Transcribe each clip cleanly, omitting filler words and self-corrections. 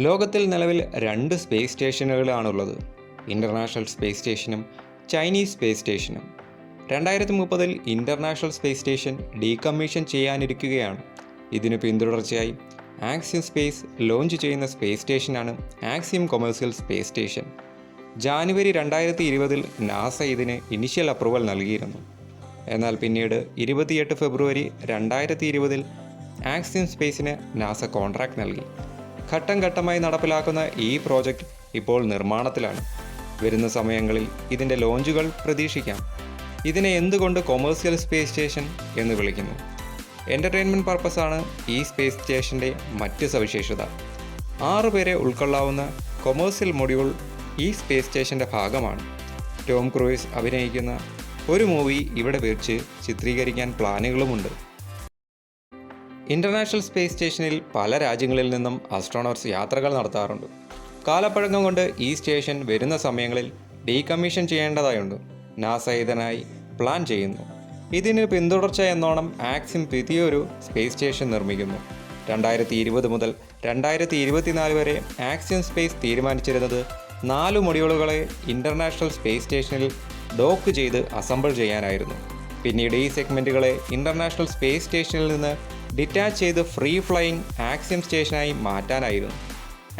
ലോകത്തിൽ നിലവിൽ 2 സ്പേസ് സ്റ്റേഷനുകളാണുള്ളത്. ഇൻ്റർനാഷണൽ സ്പേസ് സ്റ്റേഷനും ചൈനീസ് സ്പേസ് സ്റ്റേഷനും. 2030-ൽ ഇൻ്റർനാഷണൽ സ്പേസ് സ്റ്റേഷൻ ഡീകമ്മീഷൻ ചെയ്യാനിരിക്കുകയാണ്. ഇതിനു പിന്തുടർച്ചയായി ആക്സിയം സ്പേസ് ലോഞ്ച് ചെയ്യുന്ന സ്പേസ് സ്റ്റേഷനാണ് Axiom commercial space station. January 2020-ൽ നാസ ഇതിന് ഇനിഷ്യൽ അപ്രൂവൽ നൽകിയിരുന്നു. എന്നാൽ പിന്നീട് 28 ഫെബ്രുവരി 2020-ൽ ആക്സിയം സ്പേസിന് നാസ കോൺട്രാക്ട് നൽകി. ഘട്ടം ഘട്ടമായി നടപ്പിലാക്കുന്ന ഈ പ്രോജക്റ്റ് ഇപ്പോൾ നിർമ്മാണത്തിലാണ്. വരുന്ന സമയങ്ങളിൽ ഇതിൻ്റെ ലോഞ്ചുകൾ പ്രതീക്ഷിക്കാം. ഇതിനെ എന്തുകൊണ്ട് കൊമേഴ്സ്യൽ സ്പേസ് സ്റ്റേഷൻ എന്ന് വിളിക്കുന്നു? എൻ്റർടൈൻമെൻറ്റ് പർപ്പസാണ് ഈ സ്പേസ് സ്റ്റേഷൻ്റെ മറ്റ് സവിശേഷത. 6 പേരെ ഉൾക്കൊള്ളാവുന്ന കൊമേഴ്സ്യൽ മൊഡ്യൂൾ ഈ സ്പേസ് സ്റ്റേഷൻ്റെ ഭാഗമാണ്. ടോം ക്രൂയിസ് അഭിനയിക്കുന്ന ഒരു മൂവി ഇവിടെ വെച്ച് ചിത്രീകരിക്കാൻ പ്ലാനുകളുമുണ്ട്. ഇൻ്റർനാഷണൽ സ്പേസ് സ്റ്റേഷനിൽ പല രാജ്യങ്ങളിൽ നിന്നും ആസ്ട്രോണോട്സ് യാത്രകൾ നടത്താറുണ്ട്. കാലപ്പഴക്കം കൊണ്ട് ഈ സ്റ്റേഷൻ വരുന്ന സമയങ്ങളിൽ ഡീകമ്മീഷൻ ചെയ്യേണ്ടതായുണ്ട്. നാസ ഇതിനായി പ്ലാൻ ചെയ്യുന്നു. ഇതിന് പിന്തുടർച്ച എന്നോണം ആക്സിം പുതിയൊരു സ്പേസ് സ്റ്റേഷൻ നിർമ്മിക്കുന്നു. 2020 മുതൽ 2024 വരെ ആക്സിയം സ്പേസ് തീരുമാനിച്ചിരുന്നത് 4 മൊഡ്യൂളുകളെ ഇൻ്റർനാഷണൽ സ്പേസ് സ്റ്റേഷനിൽ ഡോക്ക് ചെയ്ത് അസംബിൾ ചെയ്യാനായിരുന്നു. പിന്നീട് ഈ സെഗ്മെൻറ്റുകളെ ഇൻ്റർനാഷണൽ സ്പേസ് സ്റ്റേഷനിൽ നിന്ന് ഡിറ്റാച്ച് ചെയ്ത് ഫ്രീ ഫ്ലൈയിങ് ആക്സിയം സ്റ്റേഷനായി മാറ്റാനായിരുന്നു.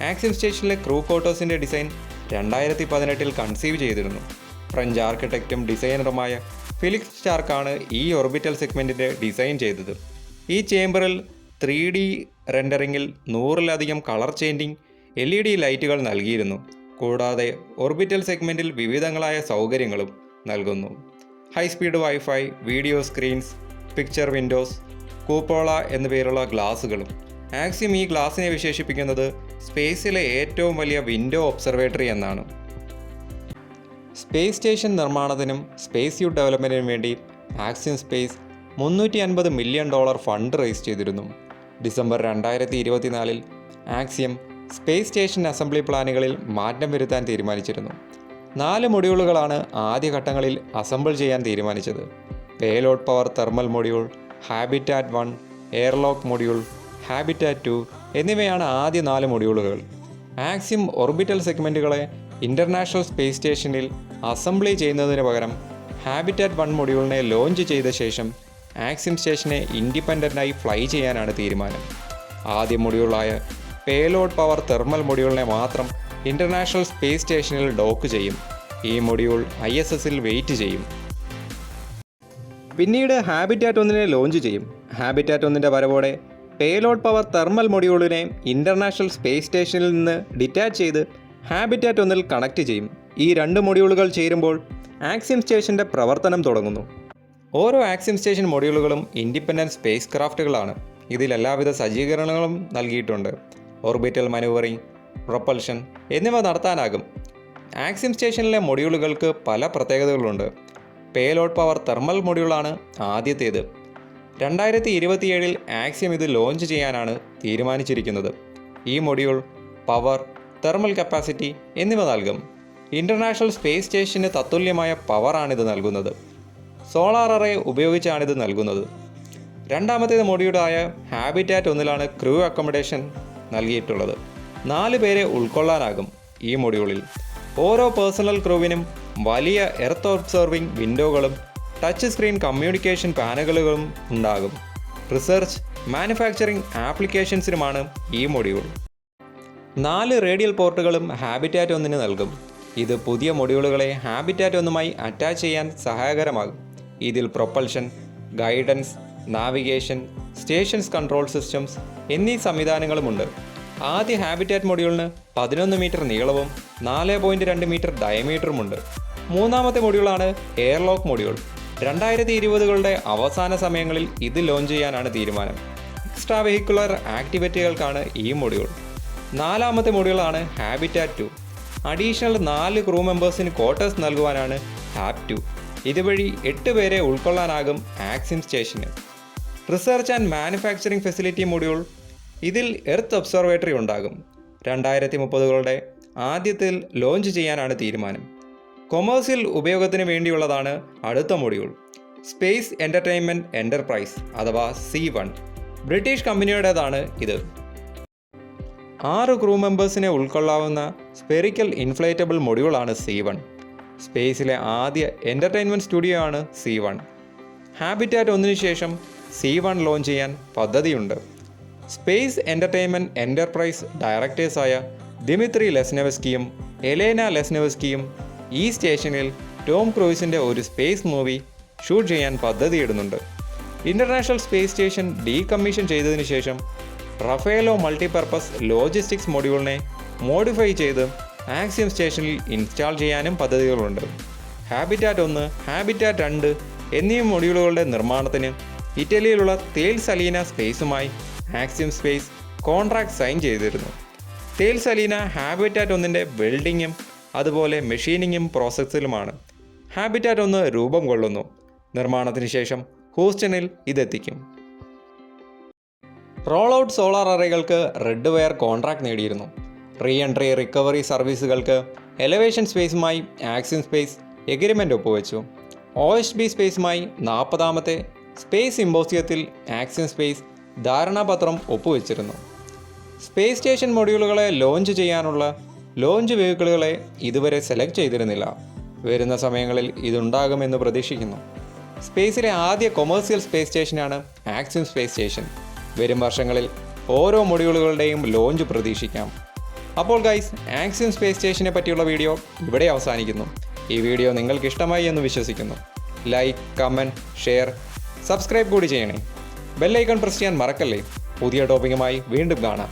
ആക്സിയം സ്റ്റേഷനിലെ ക്രൂ ക്വാർട്ടേഴ്സിൻ്റെ ഡിസൈൻ 2018-ൽ കൺസീവ് ചെയ്തിരുന്നു. ഫ്രഞ്ച് ആർക്കിടെക്റ്റും ഡിസൈനറുമായ ഫിലിക്സ് സ്റ്റാർക്കാണ് ഈ ഓർബിറ്റൽ സെഗ്മെൻറ്റിൻ്റെ ഡിസൈൻ ചെയ്തത്. ഈ ചേംബറിൽ 3D റെൻഡറിങ്ങിൽ 100-ലധികം കളർ ചേഞ്ചിങ് LED ലൈറ്റുകൾ നൽകിയിരുന്നു. കൂടാതെ ഓർബിറ്റൽ സെഗ്മെൻറ്റിൽ വിവിധങ്ങളായ സൗകര്യങ്ങളും നൽകുന്നു. High speed wifi, video screens, picture windows, cupola എന്നു പേരുള്ള ഗ്ലാസുകളും. ആക്സിയം ഈ ഗ്ലാസിനെ വിശേഷിപ്പിക്കുന്നത് സ്പേസിലെ ഏറ്റവും വലിയ വിൻഡോ ഒബ്സർവേറ്ററി എന്നാണ്. സ്പേസ് സ്റ്റേഷൻ നിർമ്മാണത്തിനും സ്പേസ് സ്യൂട്ട് ഡെവലപ്മെൻറ്റിനും വേണ്ടി Axiom space $350 million fund raise ചെയ്തിരുന്നു. ഡിസംബർ 2024-ൽ ആക്സിയം സ്പേസ് സ്റ്റേഷൻ അസംബ്ലി പ്ലാനുകളിൽ മാറ്റം വരുത്താൻ തീരുമാനിച്ചിരുന്നു. 4 മൊഡ്യൂളുകളാണ് ആദ്യഘട്ടങ്ങളിൽ അസംബിൾ ചെയ്യാൻ തീരുമാനിച്ചത്. Payload power thermal module, habitat 1, airlock module, habitat 2 എന്നിവയാണ് ആദ്യ 4 മൊഡ്യൂളുകൾ. ആക്സിയം ഓർബിറ്റൽ സെഗ്മെൻറ്റുകളെ ഇൻ്റർനാഷണൽ സ്പേസ് സ്റ്റേഷനിൽ അസംബ്ലി ചെയ്യുന്നതിന് പകരം ഹാബിറ്റാറ്റ് 1 മൊഡ്യൂളിനെ ലോഞ്ച് ചെയ്ത ശേഷം ആക്സിയം സ്റ്റേഷനെ ഇൻഡിപെൻഡൻ്റായി ഫ്ലൈ ചെയ്യാനാണ് തീരുമാനം. ആദ്യ മൊഡ്യൂളായ പേലോഡ് പവർ തെർമൽ മൊഡ്യൂളിനെ മാത്രം ഇൻ്റർനാഷണൽ സ്പേസ് സ്റ്റേഷനിൽ ഡോക്ക് ചെയ്യും. ഈ മൊഡ്യൂൾ ISS-ൽ വെയിറ്റ് ചെയ്യും. പിന്നീട് ഹാബിറ്റാറ്റ് 1-നെ ലോഞ്ച് ചെയ്യും. ഹാബിറ്റാറ്റ് 1-ൻ്റെ വരവോടെ പേലോഡ് പവർ തെർമൽ മൊഡ്യൂളിനെ ഇൻ്റർനാഷണൽ സ്പേസ് സ്റ്റേഷനിൽ നിന്ന് ഡിറ്റാച്ച് ചെയ്ത് ഹാബിറ്റാറ്റ് 1-ൽ കണക്ട് ചെയ്യും. ഈ 2 മൊഡ്യൂളുകൾ ചേരുമ്പോൾ ആക്സിയം സ്റ്റേഷൻ്റെ പ്രവർത്തനം തുടങ്ങുന്നു. ഓരോ ആക്സിയം സ്റ്റേഷൻ മൊഡ്യൂളുകളും ഇൻഡിപെൻഡൻറ്റ് സ്പേസ് ക്രാഫ്റ്റുകളാണ്. ഇതിൽ എല്ലാവിധ സജ്ജീകരണങ്ങളും നൽകിയിട്ടുണ്ട്. ഓർബിറ്റൽ മനൂവറിംഗ്, പ്രൊപ്പൽഷൻ എന്നിവ നടത്താനാകും. ആക്സിയം സ്റ്റേഷനിലെ മൊഡ്യൂളുകൾക്ക് പല പ്രത്യേകതകളുണ്ട്. പേലോഡ് പവർ തെർമൽ മൊഡ്യൂളാണ് ആദ്യത്തേത്. 2027-ൽ ആക്സിയം ഇത് ലോഞ്ച് ചെയ്യാനാണ് തീരുമാനിച്ചിരിക്കുന്നത്. ഈ മൊഡ്യൂൾ പവർ, തെർമൽ കപ്പാസിറ്റി എന്നിവ നൽകും. ഇൻ്റർനാഷണൽ സ്പേസ് സ്റ്റേഷന് തത്തുല്യമായ പവറാണിത് നൽകുന്നത്. സോളാർ അറേ ഉപയോഗിച്ചാണിത് നൽകുന്നത്. രണ്ടാമത്തേത് മൊഡ്യൂളായ ഹാബിറ്റാറ്റ് 1-ലാണ് ക്രൂ അക്കോമഡേഷൻ നൽകിയിട്ടുള്ളത്. 4 പേരെ ഉൾക്കൊള്ളാനാകും ഈ മൊഡ്യൂളിൽ. ഓരോ പേഴ്സണൽ ക്രൂവിനും വലിയ എർത്ത് ഒബ്സർവിംഗ് വിൻഡോകളും ടച്ച് സ്ക്രീൻ കമ്മ്യൂണിക്കേഷൻ പാനലുകളും ഉണ്ടാകും. റിസർച്ച്, മാനുഫാക്ചറിംഗ് ആപ്ലിക്കേഷൻസിനുമാണ് ഈ മൊഡ്യൂൾ. 4 റേഡിയൽ പോർട്ടുകളും ഹാബിറ്റാറ്റ് 1-ന് നൽകും. ഇത് പുതിയ മൊഡ്യൂളുകളെ ഹാബിറ്റാറ്റ് 1-മായി അറ്റാച്ച് ചെയ്യാൻ സഹായകരമാകും. ഇതിൽ propulsion, guidance, navigation, stations control systems എന്നീ സംവിധാനങ്ങളുമുണ്ട്. ആദ്യ ഹാബിറ്റാറ്റ് മൊഡ്യൂളിന് 11 മീറ്റർ നീളവും 4.2 മീറ്റർ ഡയമീറ്ററുമുണ്ട്. മൂന്നാമത്തെ മൊഡ്യൂളാണ് എയർലോക്ക് മൊഡ്യൂൾ. 2020-കളുടെ അവസാന സമയങ്ങളിൽ ഇത് ലോഞ്ച് ചെയ്യാനാണ് തീരുമാനം. എക്സ്ട്രാ വെഹിക്കുലർ ആക്ടിവിറ്റികൾക്കാണ് ഈ മൊഡ്യൂൾ. 4-ാമത്തെ മൊഡ്യൂളാണ് ഹാബിറ്റാറ്റ് 2. അഡീഷണൽ 4 ക്രൂ മെമ്പേഴ്സിന് ക്വാർട്ടേഴ്സ് നൽകുവാനാണ് ഹാബ് 2. ഇതുവഴി 8 പേരെ ഉൾക്കൊള്ളാനാകും ആക്സിയം സ്റ്റേഷന്. Research and manufacturing facility module. ഇതിൽ എർത്ത് ഒബ്സർവേറ്ററി ഉണ്ടാകും. 2030-കളുടെ ആദ്യത്തിൽ ലോഞ്ച് ചെയ്യാനാണ് തീരുമാനം. കൊമേഴ്സ്യൽ ഉപയോഗത്തിന് വേണ്ടിയുള്ളതാണ് അടുത്ത മൊഡ്യൂൾ. സ്പേസ് എൻ്റർടൈൻമെൻറ്റ് എൻ്റർപ്രൈസ് അഥവാ C1. ബ്രിട്ടീഷ് കമ്പനിയുടേതാണ് ഇത്. 6 ക്രൂ മെമ്പേഴ്സിനെ ഉൾക്കൊള്ളാവുന്ന സ്പെറിക്കൽ ഇൻഫ്ലേറ്റബിൾ മൊഡ്യൂളാണ് C1. സ്പേസിലെ ആദ്യ എൻ്റർടൈൻമെൻറ്റ് സ്റ്റുഡിയോ ആണ് C1. ഹാബിറ്റാറ്റ് 1 ശേഷം C1 ലോഞ്ച് ചെയ്യാൻ പദ്ധതിയുണ്ട്. സ്പേസ് എൻ്റർടൈൻമെൻറ്റ് എൻ്റർപ്രൈസ് ഡയറക്ടേഴ്സായ ദിമിത്രി ലെസ്നെവസ്കിയും എലേന ലെസ്നെവസ്കിയും ഈ സ്റ്റേഷനിൽ ടോം ക്രൂയിസിൻ്റെ ഒരു സ്പേസ് മൂവി ഷൂട്ട് ചെയ്യാൻ പദ്ധതിയിടുന്നുണ്ട്. ഇൻ്റർനാഷണൽ സ്പേസ് സ്റ്റേഷൻ ഡീകമ്മീഷൻ ചെയ്തതിനു ശേഷം റഫേലോ മൾട്ടിപർപ്പസ് ലോജിസ്റ്റിക്സ് മൊഡ്യൂളിനെ മോഡിഫൈ ചെയ്ത് ആക്സിയം സ്റ്റേഷനിൽ ഇൻസ്റ്റാൾ ചെയ്യാനും പദ്ധതികളുണ്ട്. ഹാബിറ്റാറ്റ് 1, ഹാബിറ്റാറ്റ് 2 എന്നീ മൊഡ്യൂളുകളുടെ നിർമ്മാണത്തിന് ഇറ്റലിയിലുള്ള തേൽ സലീന സ്പേസുമായി ആക്സിയം സ്പേസ് കോൺട്രാക്ട് സൈൻ ചെയ്തിരുന്നു. തേൽ സലീന ഹാബിറ്റാറ്റ് 1ൻ്റെ വെൽഡിങ്ങും അതുപോലെ മെഷീനിങ്ങും പ്രോസസ്സിലുമാണ്. ഹാബിറ്റാറ്റ് 1 രൂപം കൊള്ളുന്നു. നിർമ്മാണത്തിന് ശേഷം ഹൂസ്റ്റണിൽ ഇതെത്തിക്കും. റോൾ ഔട്ട് സോളാർ അറേകൾക്ക് റെഡ് വയർ കോൺട്രാക്ട് നേടിയിരുന്നു. റീ എൻട്രി റിക്കവറി സർവീസുകൾക്ക് എലവേഷൻ സ്പേസുമായി ആക്സിയം സ്പേസ് എഗ്രിമെൻ്റ് ഒപ്പുവെച്ചു. OSB സ്പേസുമായി 40ാമത്തെ സ്പേസ് സിമ്പോസിയത്തിൽ ആക്സിയം സ്പേസ് ധാരണാപത്രം ഒപ്പുവെച്ചിരുന്നു. സ്പേസ് സ്റ്റേഷൻ മൊഡ്യൂളുകളെ ലോഞ്ച് ചെയ്യാനുള്ള ലോഞ്ച് വെഹിക്കിളുകളെ ഇതുവരെ സെലക്ട് ചെയ്തിരുന്നില്ല. വരുന്ന സമയങ്ങളിൽ ഇതുണ്ടാകുമെന്ന് പ്രതീക്ഷിക്കുന്നു. സ്പേസിലെ ആദ്യ കൊമേഴ്സ്യൽ സ്പേസ് സ്റ്റേഷനാണ് ആക്സിയം സ്പേസ് സ്റ്റേഷൻ. വരും വർഷങ്ങളിൽ ഓരോ മൊഡ്യൂളുകളുടെയും ലോഞ്ച് പ്രതീക്ഷിക്കാം. അപ്പോൾ ഗൈസ്, ആക്സിയം സ്പേസ് സ്റ്റേഷനെ പറ്റിയുള്ള വീഡിയോ ഇവിടെ അവസാനിക്കുന്നു. ഈ വീഡിയോ നിങ്ങൾക്ക് ഇഷ്ടമായി എന്ന് വിശ്വസിക്കുന്നു. ലൈക്ക്, കമൻറ്റ്, ഷെയർ, സബ്സ്ക്രൈബ് കൂടി ചെയ്യണേ. ബെൽ ഐക്കൺ പ്രസ് ചെയ്യാൻ മറക്കല്ലേ. പുതിയ ടോപ്പിക്കുമായി വീണ്ടും കാണാം.